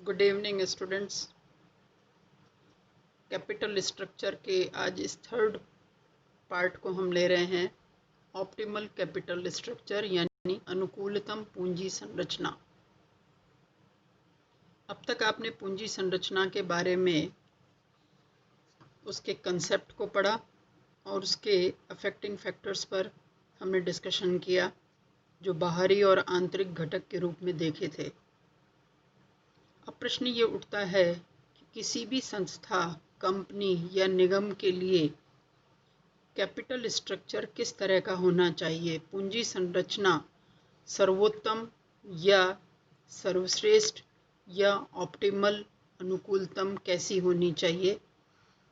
Good evening students. Capital structure के आज इस थर्ड पार्ट को हम ले रहे हैं, ऑप्टिमल कैपिटल स्ट्रक्चर यानी अनुकूलतम पूंजी संरचना। अब तक आपने पूंजी संरचना के बारे में उसके कंसेप्ट को पढ़ा और उसके अफेक्टिंग फैक्टर्स पर हमने डिस्कशन किया, जो बाहरी और आंतरिक घटक के रूप में देखे थे। अब प्रश्न ये उठता है कि किसी भी संस्था, कंपनी या निगम के लिए कैपिटल स्ट्रक्चर किस तरह का होना चाहिए। पूंजी संरचना सर्वोत्तम या सर्वश्रेष्ठ या ऑप्टिमल अनुकूलतम कैसी होनी चाहिए,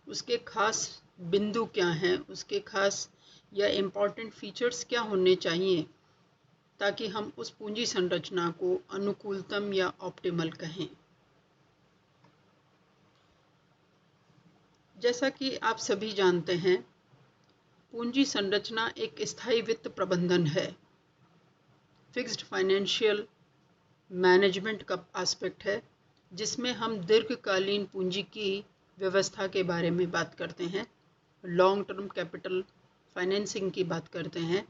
उसके खास बिंदु क्या हैं, उसके खास या इम्पॉर्टेंट फीचर्स क्या होने चाहिए ताकि हम उस पूंजी संरचना को अनुकूलतम या ऑप्टिमल कहें। जैसा कि आप सभी जानते हैं, पूंजी संरचना एक स्थायी वित्त प्रबंधन है, फिक्स्ड फाइनेंशियल मैनेजमेंट का एस्पेक्ट है, जिसमें हम दीर्घकालीन पूंजी की व्यवस्था के बारे में बात करते हैं, लॉन्ग टर्म कैपिटल फाइनेंसिंग की बात करते हैं।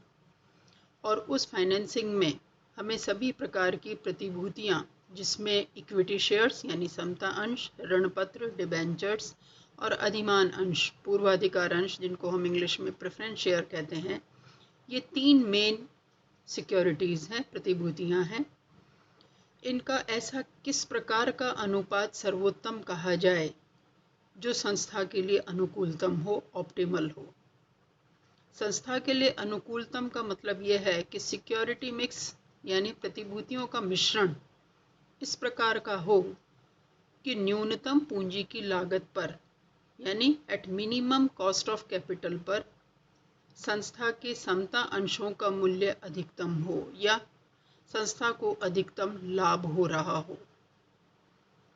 और उस फाइनेंसिंग में हमें सभी प्रकार की प्रतिभूतियाँ, जिसमें इक्विटी शेयर्स यानी समता अंश, ऋणपत्र, डिबेंचर्स और अधिमान अंश, पूर्वाधिकार अंश, जिनको हम इंग्लिश में प्रेफरेंस शेयर कहते हैं, ये तीन मेन सिक्योरिटीज़ हैं, प्रतिभूतियाँ हैं। इनका ऐसा किस प्रकार का अनुपात सर्वोत्तम कहा जाए जो संस्था के लिए अनुकूलतम हो, ऑप्टिमल हो। संस्था के लिए अनुकूलतम का मतलब यह है कि सिक्योरिटी मिक्स यानी प्रतिभूतियों का मिश्रण इस प्रकार का हो कि न्यूनतम पूंजी की लागत पर यानी at minimum cost of capital पर संस्था के समता अंशों का मूल्य अधिकतम हो या संस्था को अधिकतम लाभ हो रहा हो,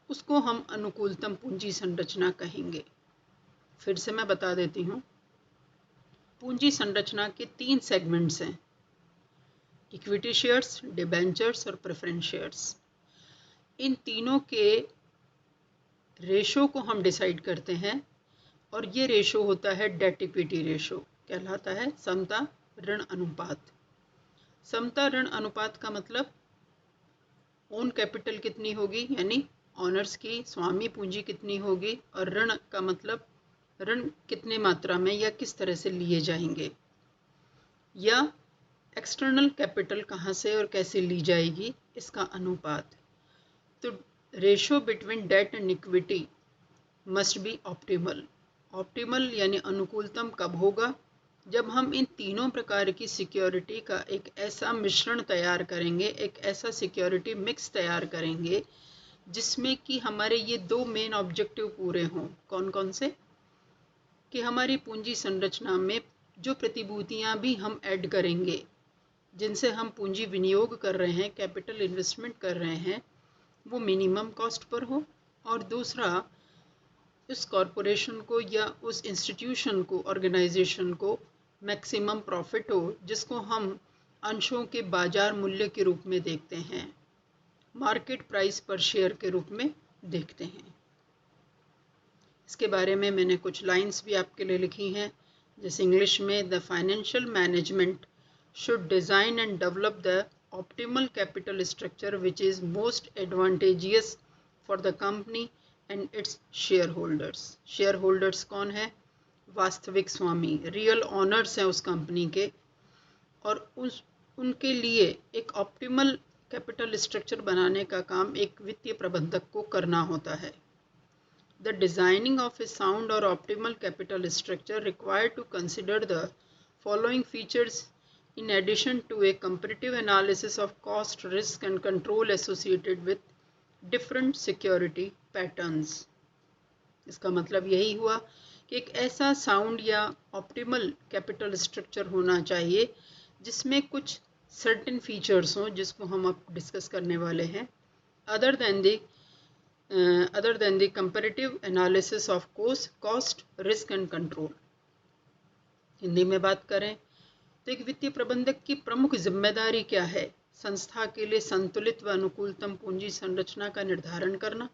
उसको हम अनुकूलतम पूंजी संरचना कहेंगे। फिर से मैं बता देती हूँ, पूंजी संरचना के तीन सेगमेंट्स हैं, इक्विटी शेयर्स, डिबेंचर्स और प्रेफरेंस शेयर्स। इन तीनों के रेशो को हम डिसाइड करते हैं और ये रेशो होता है डेट इक्विटी रेशो, कहलाता है समता ऋण अनुपात। समता ऋण अनुपात का मतलब ओन कैपिटल कितनी होगी यानी ऑनर्स की स्वामी पूंजी कितनी होगी, और ऋण का मतलब ऋण कितने मात्रा में या किस तरह से लिए जाएंगे, या एक्सटर्नल कैपिटल कहाँ से और कैसे ली जाएगी, इसका अनुपात। तो ratio between debt and equity must be optimal. Optimal यानी अनुकूलतम कब होगा, जब हम इन तीनों प्रकार की सिक्योरिटी का एक ऐसा मिश्रण तैयार करेंगे, एक ऐसा सिक्योरिटी मिक्स तैयार करेंगे जिसमें कि हमारे ये दो मेन ऑब्जेक्टिव पूरे हों। कौन कौन से? कि हमारी पूंजी संरचना में जो प्रतिभूतियां भी हम ऐड करेंगे, जिनसे हम पूंजी विनियोग कर रहे हैं, कैपिटल इन्वेस्टमेंट कर रहे हैं, वो मिनिमम कॉस्ट पर हो, और दूसरा उस कॉरपोरेशन को या उस इंस्टीट्यूशन को, ऑर्गेनाइजेशन को मैक्सिमम प्रॉफिट हो, जिसको हम अंशों के बाजार मूल्य के रूप में देखते हैं, मार्केट प्राइस पर शेयर के रूप में देखते हैं। इसके बारे में मैंने कुछ लाइंस भी आपके लिए लिखी हैं, जैसे इंग्लिश में, the financial management should design and develop the optimal capital structure which is most advantageous for the company and its share holders. Share holders कौन है? वास्तविक स्वामी, रियल ऑनर्स हैं उस कंपनी के, और उनके लिए एक ऑप्टिमल कैपिटल स्ट्रक्चर बनाने का काम एक वित्तीय प्रबंधक को करना होता है। The designing of a sound और optimal capital structure required to consider the following features in addition to a comparative analysis of cost, risk and control associated with different security patterns। इसका मतलब यही हुआ कि एक ऐसा साउंड या optimal capital structure होना चाहिए जिसमें कुछ सर्टेन फीचर्स हों, जिसको हम अब डिस्कस करने वाले हैं, other than the comparative analysis of cost, risk and control. Hindi में बात करें तो एक वित्तीय प्रबंधक की प्रमुख जिम्मेदारी क्या है संस्था के लिए संतुलित व अनुकूलतम पूंजी संरचना का निर्धारण करना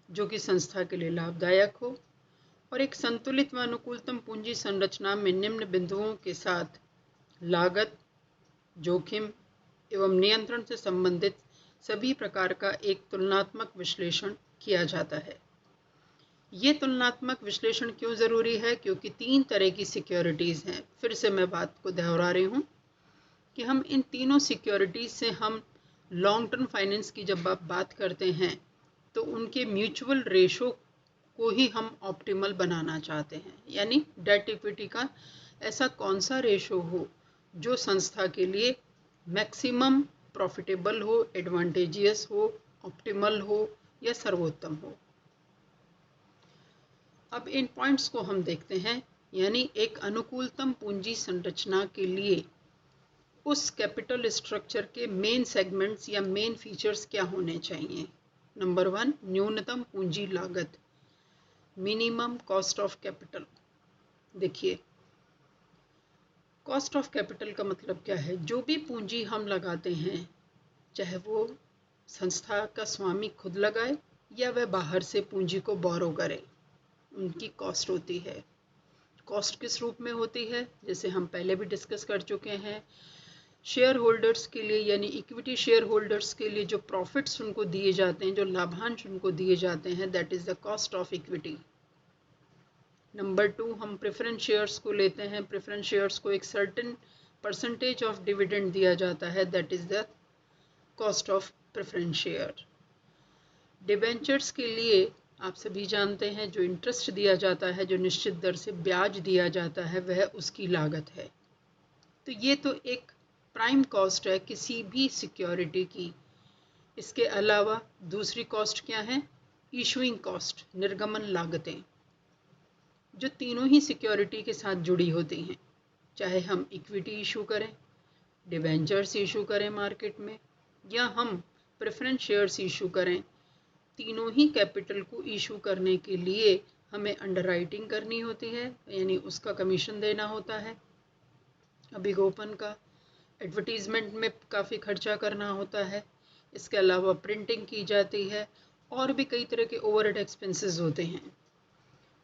जो कि संस्था के लिए लाभदायक हो, और एक संतुलित व अनुकूलतम पूंजी संरचना में निम्न बिंदुओं के साथ लागत, जोखिम एवं नियंत्रण से संबंधित सभी प्रकार का एक तुलनात्मक विश्लेषण किया जाता है। ये तुलनात्मक विश्लेषण क्यों ज़रूरी है? क्योंकि 3 तरह की सिक्योरिटीज़ हैं। फिर से मैं बात को दोहरा रही हूँ कि हम इन तीनों सिक्योरिटीज़ से हम लॉन्ग टर्म फाइनेंस की जब आप बात करते हैं तो उनके म्यूचुअल रेशो को ही हम ऑप्टिमल बनाना चाहते हैं, यानी डेट इक्विटी का ऐसा कौन सा रेशो हो जो संस्था के लिए मैक्सिमम प्रॉफिटेबल हो, एडवांटेजियस हो, ऑप्टिमल हो या सर्वोत्तम हो। अब इन पॉइंट्स को हम देखते हैं, यानी एक अनुकूलतम पूंजी संरचना के लिए उस कैपिटल स्ट्रक्चर के मेन सेगमेंट्स या मेन फीचर्स क्या होने चाहिए। नंबर 1, न्यूनतम पूंजी लागत, मिनिमम कॉस्ट ऑफ कैपिटल। देखिए, कॉस्ट ऑफ कैपिटल का मतलब क्या है? जो भी पूंजी हम लगाते हैं, चाहे वो संस्था का स्वामी खुद लगाए या वह बाहर से पूंजी को बोरो करे, उनकी कॉस्ट होती है। कॉस्ट किस रूप में होती है? जैसे हम पहले भी डिस्कस कर चुके हैं, शेयर होल्डर्स के लिए यानी इक्विटी शेयर होल्डर्स के लिए जो प्रॉफिट्स उनको दिए जाते हैं, जो लाभांश उनको दिए जाते हैं, that is the cost of equity. Number 2, हम प्रेफरेंस शेयर्स को लेते हैं। प्रेफरेंस शेयर्स को एक सर्टेन परसेंटेज ऑफ डिविडेंड दिया जाता है, that is the cost of preference share. Debentures के लिए आप सभी जानते हैं जो इंटरेस्ट दिया जाता है, जो निश्चित दर से ब्याज दिया जाता है, वह उसकी लागत है। तो ये तो एक प्राइम कॉस्ट है किसी भी सिक्योरिटी की। इसके अलावा दूसरी कॉस्ट क्या है? इशूइंग कॉस्ट, निर्गमन लागतें, जो तीनों ही सिक्योरिटी के साथ जुड़ी होती हैं। चाहे हम इक्विटी इशू करें, डिबेंचर्स इशू करें मार्केट में, या हम प्रेफरेंस शेयर्स इशू करें, तीनों ही कैपिटल को इशू करने के लिए हमें अंडरराइटिंग करनी होती है, यानी उसका कमीशन देना होता है, अभिगोपन का, एडवर्टीज़मेंट में काफ़ी खर्चा करना होता है। इसके अलावा प्रिंटिंग की जाती है और भी कई तरह के ओवरहेड एक्सपेंसेस होते हैं।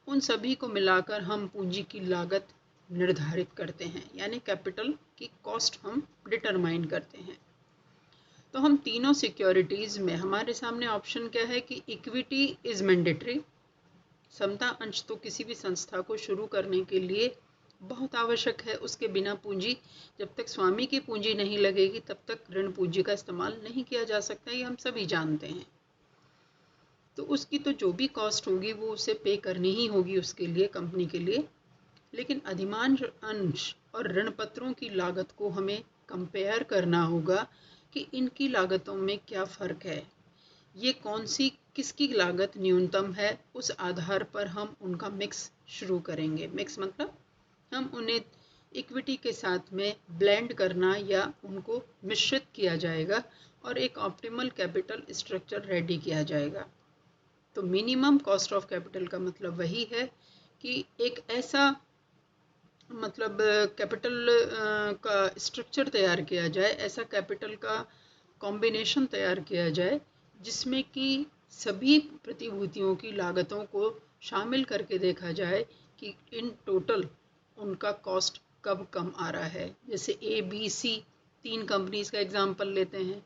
उन सभी को मिलाकर हम पूंजी की लागत निर्धारित करते हैं, यानी कैपिटल की कॉस्ट हम डिटरमाइन करते हैं। तो हम तीनों सिक्योरिटीज़ में हमारे सामने ऑप्शन क्या है कि इक्विटी इज़ मैंडेटरी। समता अंश तो किसी भी संस्था को शुरू करने के लिए बहुत आवश्यक है। उसके बिना पूंजी, जब तक स्वामी की पूंजी नहीं लगेगी तब तक ऋण पूंजी का इस्तेमाल नहीं किया जा सकता, ये हम सभी जानते हैं। तो उसकी तो जो भी कॉस्ट होगी वो उसे पे करनी ही होगी उसके लिए, कंपनी के लिए। लेकिन अधिमांश अंश और ऋण पत्रों की लागत को हमें कंपेयर करना होगा कि इनकी लागतों में क्या फ़र्क है, ये कौन सी किसकी लागत न्यूनतम है। उस आधार पर हम उनका मिक्स शुरू करेंगे। मिक्स मतलब हम उन्हें इक्विटी के साथ में ब्लेंड करना या उनको मिश्रित किया जाएगा और एक ऑप्टिमल कैपिटल स्ट्रक्चर रेडी किया जाएगा। तो मिनिमम कॉस्ट ऑफ कैपिटल का मतलब वही है कि एक ऐसा मतलब कैपिटल का स्ट्रक्चर तैयार किया जाए, ऐसा कैपिटल का कॉम्बिनेशन तैयार किया जाए जिसमें कि सभी प्रतिभूतियों की लागतों को शामिल करके देखा जाए कि इन टोटल उनका कॉस्ट कब कम आ रहा है। जैसे ABC 3 कंपनीज का एग्जांपल लेते हैं,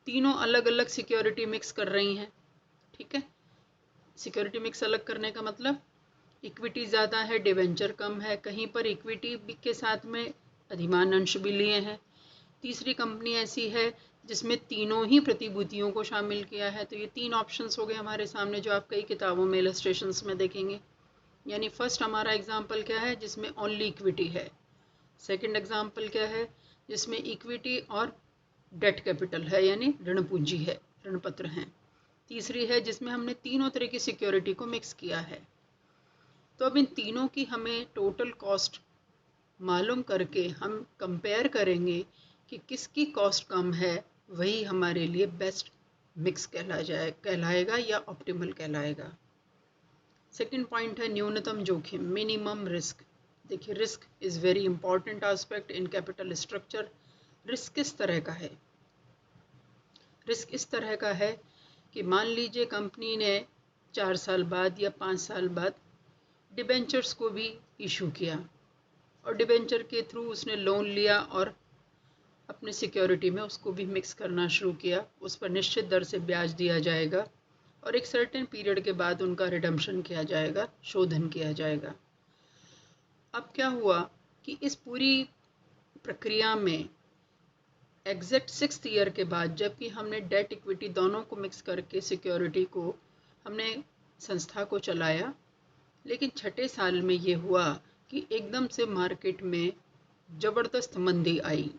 तीनों अलग अलग सिक्योरिटी मिक्स कर रही हैं, ठीक है। सिक्योरिटी मिक्स अलग करने का मतलब इक्विटी ज़्यादा है, डिवेंचर कम है, कहीं पर इक्विटी के साथ में अधिमान अंश भी लिए हैं। तीसरी कंपनी ऐसी है जिसमें तीनों ही प्रतिभूतियों को शामिल किया है। तो ये 3 ऑप्शंस हो गए हमारे सामने जो आप कई किताबों में इलस्ट्रेशंस में देखेंगे। यानी फर्स्ट हमारा एग्जाम्पल क्या है जिसमें ओनली इक्विटी है। सेकंड एग्जाम्पल क्या है जिसमें इक्विटी और डेट कैपिटल है, यानी ऋण पूंजी है, ऋण पत्र हैं। तीसरी है जिसमें हमने तीनों तरह की सिक्योरिटी को मिक्स किया है। तो अब इन तीनों की हमें टोटल कॉस्ट मालूम करके हम कंपेयर करेंगे कि किसकी कॉस्ट कम है, वही हमारे लिए बेस्ट मिक्स कहलाएगा या ऑप्टिमल कहलाएगा। सेकंड पॉइंट है न्यूनतम जोखिम, मिनिमम रिस्क। देखिए, risk is very important aspect in capital structure. Risk किस तरह का है? रिस्क इस तरह का है कि मान लीजिए कंपनी ने 4 साल बाद या 5 साल बाद डिबेंचर्स को भी इशू किया और डिबेंचर के थ्रू उसने लोन लिया और अपने सिक्योरिटी में उसको भी मिक्स करना शुरू किया। उस पर निश्चित दर से ब्याज दिया जाएगा और एक सर्टेन पीरियड के बाद उनका रिडम्पशन किया जाएगा, शोधन किया जाएगा। अब क्या हुआ कि इस पूरी प्रक्रिया में एग्जैक्ट 6th ईयर के बाद, जबकि हमने डेट इक्विटी दोनों को मिक्स करके सिक्योरिटी को हमने संस्था को चलाया, लेकिन 6ठे साल में ये हुआ कि एकदम से मार्केट में ज़बरदस्त मंदी आई,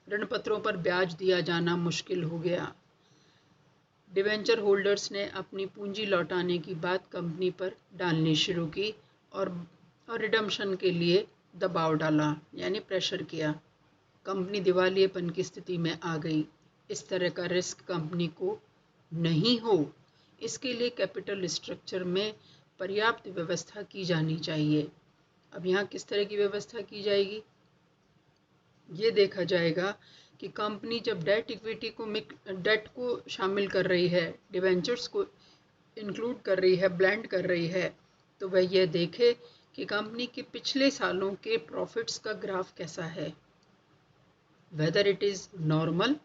ऋण पत्रों पर ब्याज दिया जाना मुश्किल हो गया। डिवेंचर होल्डर्स ने अपनी पूंजी लौटाने की बात कंपनी पर डालनी शुरू की और रिडम्पशन के लिए दबाव डाला, यानी प्रेशर किया। कंपनी दिवालियेपन की स्थिति में आ गई। इस तरह का रिस्क कंपनी को नहीं हो, इसके लिए कैपिटल स्ट्रक्चर में पर्याप्त व्यवस्था की जानी चाहिए। अब यहाँ किस तरह की व्यवस्था की जाएगी? ये देखा जाएगा कि कंपनी जब डेट इक्विटी को डेट को शामिल कर रही है, डिवेंचर्स को इंक्लूड कर रही है, ब्लेंड कर रही है, तो वह यह देखे कि कंपनी के पिछले सालों के प्रॉफिट्स का ग्राफ कैसा है, वेदर इट इज़ नॉर्मल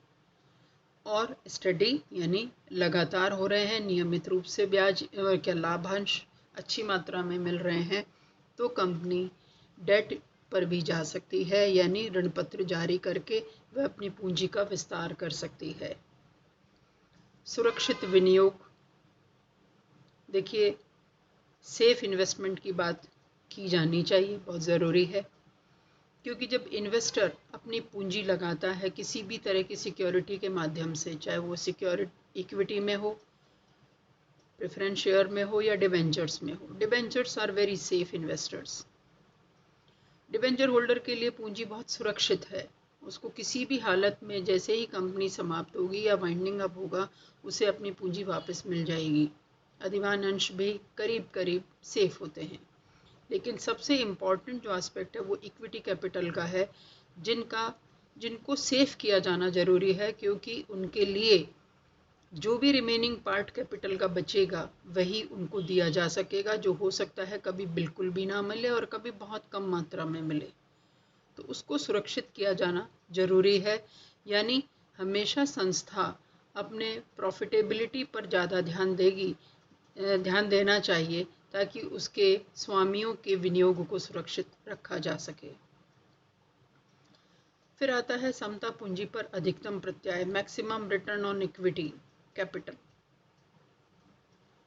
और स्टडी, यानी लगातार हो रहे हैं, नियमित रूप से ब्याज क्या लाभांश अच्छी मात्रा में मिल रहे हैं, तो कंपनी डेट पर भी जा सकती है, यानी ऋण पत्र जारी करके वह अपनी पूंजी का विस्तार कर सकती है। सुरक्षित विनियोग, देखिए सेफ इन्वेस्टमेंट की बात की जानी चाहिए, बहुत ज़रूरी है, क्योंकि जब इन्वेस्टर अपनी पूंजी लगाता है किसी भी तरह की सिक्योरिटी के माध्यम से, चाहे वो सिक्योरिटी इक्विटी में हो, प्रेफरेंस शेयर में हो या डिवेंचर्स में हो, debentures are very safe investors. Debenture holder के लिए पूंजी बहुत सुरक्षित है, उसको किसी भी हालत में जैसे ही कंपनी समाप्त होगी या वाइंडिंग अप होगा, उसे अपनी पूंजी वापस मिल जाएगी। अधिमान अंश भी करीब करीब सेफ होते हैं। लेकिन सबसे इम्पॉर्टेंट जो एस्पेक्ट है वो इक्विटी कैपिटल का है, जिनको सेफ किया जाना ज़रूरी है, क्योंकि उनके लिए जो भी रिमेनिंग पार्ट कैपिटल का बचेगा वही उनको दिया जा सकेगा, जो हो सकता है कभी बिल्कुल भी ना मिले और कभी बहुत कम मात्रा में मिले, तो उसको सुरक्षित किया जाना ज़रूरी है। यानी हमेशा संस्था अपने प्रॉफिटेबिलिटी पर ज़्यादा ध्यान देना चाहिए, ताकि उसके स्वामियों के विनियोग को सुरक्षित रखा जा सके। फिर आता है समता पूंजी पर अधिकतम प्रत्याय, maximum return on equity capital.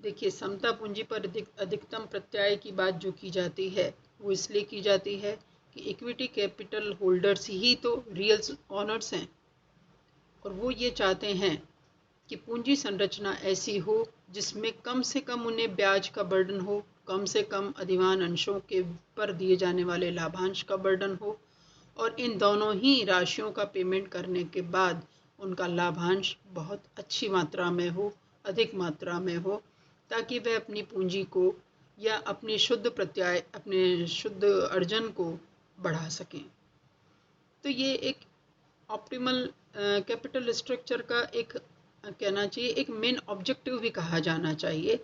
देखिए समता पूंजी पर अधिकतम प्रत्याय की बात जो की जाती है वो इसलिए की जाती है कि इक्विटी कैपिटल होल्डर्स ही तो रियल ओनर्स हैं, और वो ये चाहते हैं कि पूंजी संरचना ऐसी हो जिसमें कम से कम उन्हें ब्याज का बर्डन हो, कम से कम अधिमान अंशों के पर दिए जाने वाले लाभांश का बर्डन हो, और इन दोनों ही राशियों का पेमेंट करने के बाद उनका लाभांश बहुत अच्छी मात्रा में हो, अधिक मात्रा में हो, ताकि वह अपनी पूंजी को या अपने शुद्ध अर्जन को बढ़ा सकें। तो ये एक ऑप्टिमल कैपिटल स्ट्रक्चर का एक कहना चाहिए, एक मेन ऑब्जेक्टिव भी कहा जाना चाहिए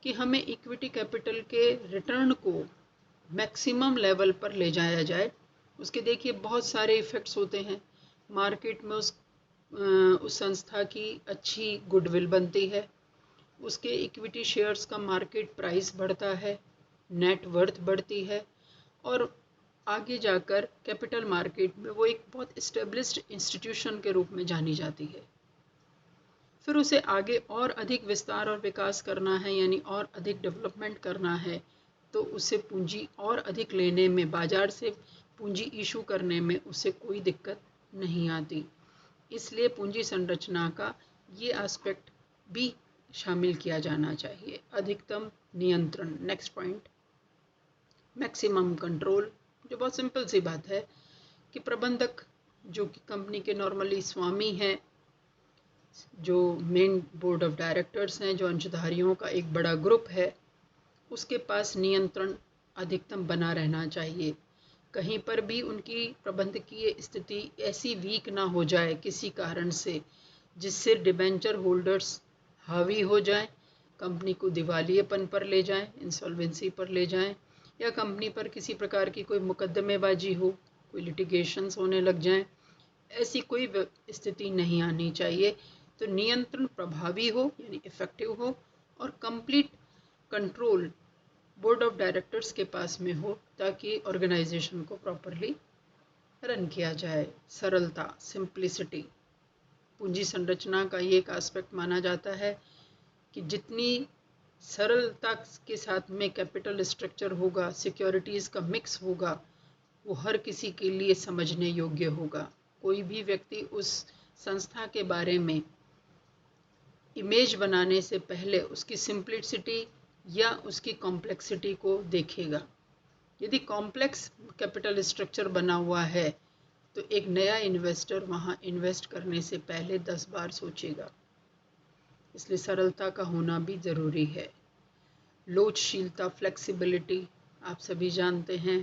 कि हमें इक्विटी कैपिटल के रिटर्न को मैक्सिमम लेवल पर ले जाया जाए। उसके देखिए बहुत सारे इफ़ेक्ट्स होते हैं, मार्केट में उस संस्था की अच्छी गुडविल बनती है, उसके इक्विटी शेयर्स का मार्केट प्राइस बढ़ता है, नेट वर्थ बढ़ती है, और आगे जाकर कैपिटल मार्केट में वो एक बहुत इस्टेब्लिश्ड इंस्टीट्यूशन के रूप में जानी जाती है। फिर उसे आगे और अधिक विस्तार और विकास करना है, यानी और अधिक डेवलपमेंट करना है, तो उसे पूंजी और अधिक लेने में, बाजार से पूंजी इशू करने में उसे कोई दिक्कत नहीं आती। इसलिए पूंजी संरचना का ये एस्पेक्ट भी शामिल किया जाना चाहिए। अधिकतम नियंत्रण, नेक्स्ट पॉइंट, मैक्सिमम कंट्रोल, जो बहुत सिंपल सी बात है कि प्रबंधक जो कि कंपनी के नॉर्मली स्वामी हैं, जो मेन बोर्ड ऑफ डायरेक्टर्स हैं, जो अंशधारियों का एक बड़ा ग्रुप है, उसके पास नियंत्रण अधिकतम बना रहना चाहिए। कहीं पर भी उनकी प्रबंधकीय स्थिति ऐसी वीक ना हो जाए किसी कारण से जिससे डिबेंचर होल्डर्स हावी हो जाएं, कंपनी को दिवालियेपन पर ले जाएं, इंसॉल्वेंसी पर ले जाएं, या कंपनी पर किसी प्रकार की कोई मुकदमेबाजी हो, कोई लिटिगेशंस होने लग जाएं। ऐसी कोई स्थिति नहीं आनी चाहिए। तो नियंत्रण प्रभावी हो यानी इफ़ेक्टिव हो और complete control board of directors के पास में हो ताकि ऑर्गेनाइजेशन को प्रॉपरली रन किया जाए। सरलता, सिंप्लिसिटी पूंजी संरचना का ये एक एस्पेक्ट माना जाता है कि जितनी सरलता के साथ में कैपिटल स्ट्रक्चर होगा, सिक्योरिटीज़ का मिक्स होगा, वो हर किसी के लिए समझने योग्य होगा। कोई भी व्यक्ति उस संस्था के बारे में इमेज बनाने से पहले उसकी सिंप्लिसिटी या उसकी कॉम्प्लेक्सिटी को देखेगा। यदि कॉम्प्लेक्स कैपिटल स्ट्रक्चर बना हुआ है तो एक नया इन्वेस्टर वहाँ इन्वेस्ट करने से पहले 10 बार सोचेगा। इसलिए सरलता का होना भी ज़रूरी है। लोचशीलता, फ्लेक्सिबिलिटी आप सभी जानते हैं,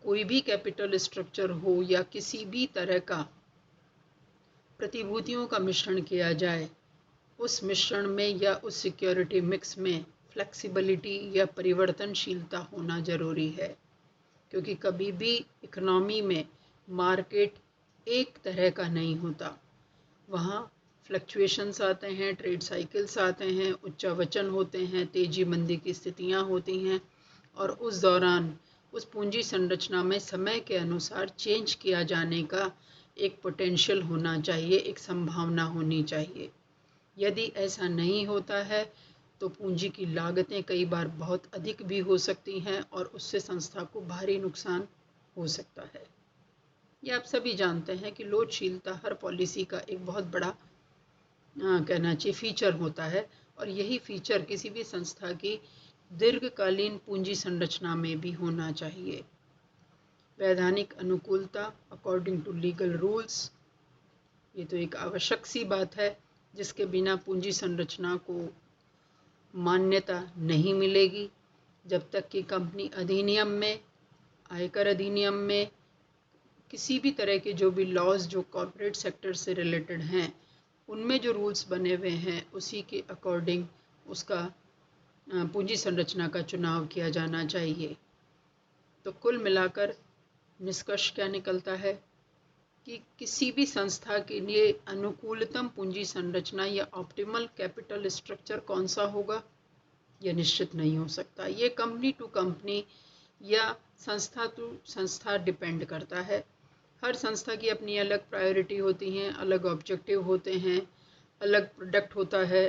कोई भी कैपिटल स्ट्रक्चर हो या किसी भी तरह का प्रतिभूतियों का मिश्रण किया जाए, उस मिश्रण में या उस सिक्योरिटी मिक्स में फ्लेक्सिबिलिटी या परिवर्तनशीलता होना ज़रूरी है, क्योंकि कभी भी इकोनॉमी में मार्केट एक तरह का नहीं होता। वहाँ फ्लक्चुएशंस आते हैं, ट्रेड साइकिल्स आते हैं, उच्चावचन होते हैं, तेज़ी मंदी की स्थितियाँ होती हैं और उस दौरान उस पूंजी संरचना में समय के अनुसार चेंज किया जाने का एक पोटेंशियल होना चाहिए, एक संभावना होनी चाहिए। यदि ऐसा नहीं होता है तो पूंजी की लागतें कई बार बहुत अधिक भी हो सकती हैं और उससे संस्था को भारी नुकसान हो सकता है। ये आप सभी जानते हैं कि लोचशीलता हर पॉलिसी का एक बहुत बड़ा कहना चाहिए फीचर होता है और यही फीचर किसी भी संस्था की दीर्घकालीन पूंजी संरचना में भी होना चाहिए। वैधानिक अनुकूलता अकॉर्डिंग टू लीगल रूल्स, ये तो एक आवश्यक सी बात है जिसके बिना पूंजी संरचना को मान्यता नहीं मिलेगी। जब तक कि कंपनी अधिनियम में, आयकर अधिनियम में, किसी भी तरह के जो भी लॉज जो कॉर्पोरेट सेक्टर से रिलेटेड हैं, उनमें जो रूल्स बने हुए हैं उसी के अकॉर्डिंग उसका पूंजी संरचना का चुनाव किया जाना चाहिए। तो कुल मिलाकर निष्कर्ष क्या निकलता है कि किसी भी संस्था के लिए अनुकूलतम पूंजी संरचना या ऑप्टिमल कैपिटल स्ट्रक्चर कौन सा होगा, यह निश्चित नहीं हो सकता। ये कंपनी टू कंपनी या संस्था टू संस्था डिपेंड करता है। हर संस्था की अपनी अलग प्रायोरिटी होती हैं, अलग ऑब्जेक्टिव होते हैं, अलग प्रोडक्ट होता है,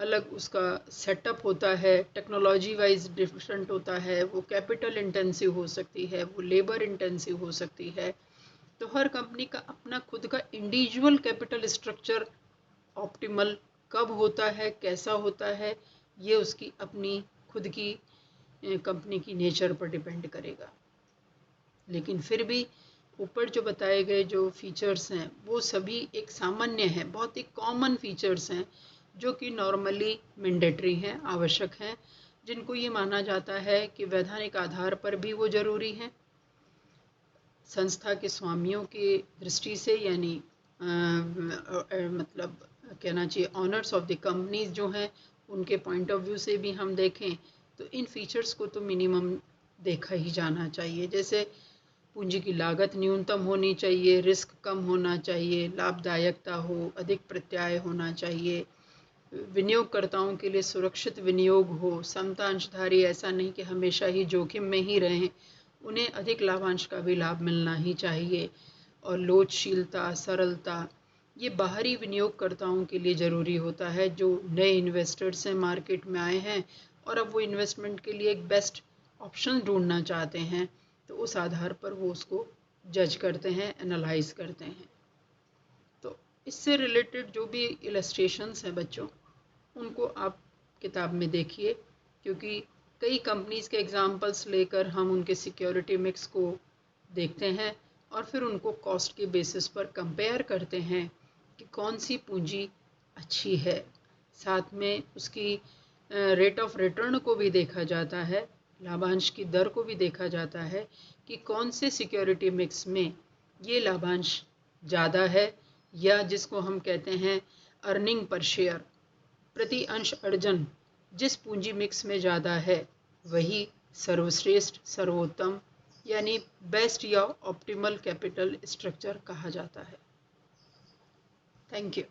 अलग उसका सेटअप होता है, टेक्नोलॉजी वाइज डिफरेंट होता है, वो कैपिटल इंटेंसिव हो सकती है, वो लेबर इंटेंसिव हो सकती है। तो हर कंपनी का अपना खुद का इंडिविजुअल कैपिटल स्ट्रक्चर ऑप्टिमल कब होता है, कैसा होता है, ये उसकी अपनी खुद की कंपनी की नेचर पर डिपेंड करेगा। लेकिन फिर भी ऊपर जो बताए गए जो फीचर्स हैं वो सभी एक सामान्य हैं, बहुत ही कॉमन फीचर्स हैं जो कि नॉर्मली मैंडेटरी हैं, आवश्यक हैं, जिनको ये माना जाता है कि वैधानिक आधार पर भी वो ज़रूरी हैं। संस्था के स्वामियों की दृष्टि से यानी मतलब कहना चाहिए ऑनर्स ऑफ द कंपनीज जो हैं उनके पॉइंट ऑफ व्यू से भी हम देखें तो इन फीचर्स को तो मिनिमम देखा ही जाना चाहिए। जैसे पूंजी की लागत न्यूनतम होनी चाहिए, रिस्क कम होना चाहिए, लाभदायकता हो, अधिक प्रत्याय होना चाहिए, विनियोगकर्ताओं के लिए सुरक्षित विनियोग हो, समता अंशधारी ऐसा नहीं कि हमेशा ही जोखिम में ही रहें, उन्हें अधिक लाभांश का भी लाभ मिलना ही चाहिए। और लोचशीलता, सरलता ये बाहरी विनियोगकर्ताओं के लिए ज़रूरी होता है जो नए इन्वेस्टर्स हैं, मार्केट में आए हैं और अब वो इन्वेस्टमेंट के लिए एक बेस्ट ऑप्शन ढूंढना चाहते हैं, तो उस आधार पर वो उसको जज करते हैं, एनालाइज करते हैं। तो इससे रिलेटेड जो भी इलस्ट्रेशंस हैं बच्चों, उनको आप किताब में देखिए, क्योंकि कई कंपनीज़ के एग्जांपल्स लेकर हम उनके सिक्योरिटी मिक्स को देखते हैं और फिर उनको कॉस्ट के बेसिस पर कंपेयर करते हैं कि कौन सी पूंजी अच्छी है। साथ में उसकी रेट ऑफ रिटर्न को भी देखा जाता है लाभांश की दर को भी देखा जाता है कि कौन से सिक्योरिटी मिक्स में ये लाभांश ज़्यादा है, या जिसको हम कहते हैं अर्निंग पर शेयर, प्रति अंश अर्जन जिस पूंजी मिक्स में ज़्यादा है वही सर्वश्रेष्ठ, सर्वोत्तम यानी बेस्ट या ऑप्टिमल कैपिटल स्ट्रक्चर कहा जाता है। Thank you.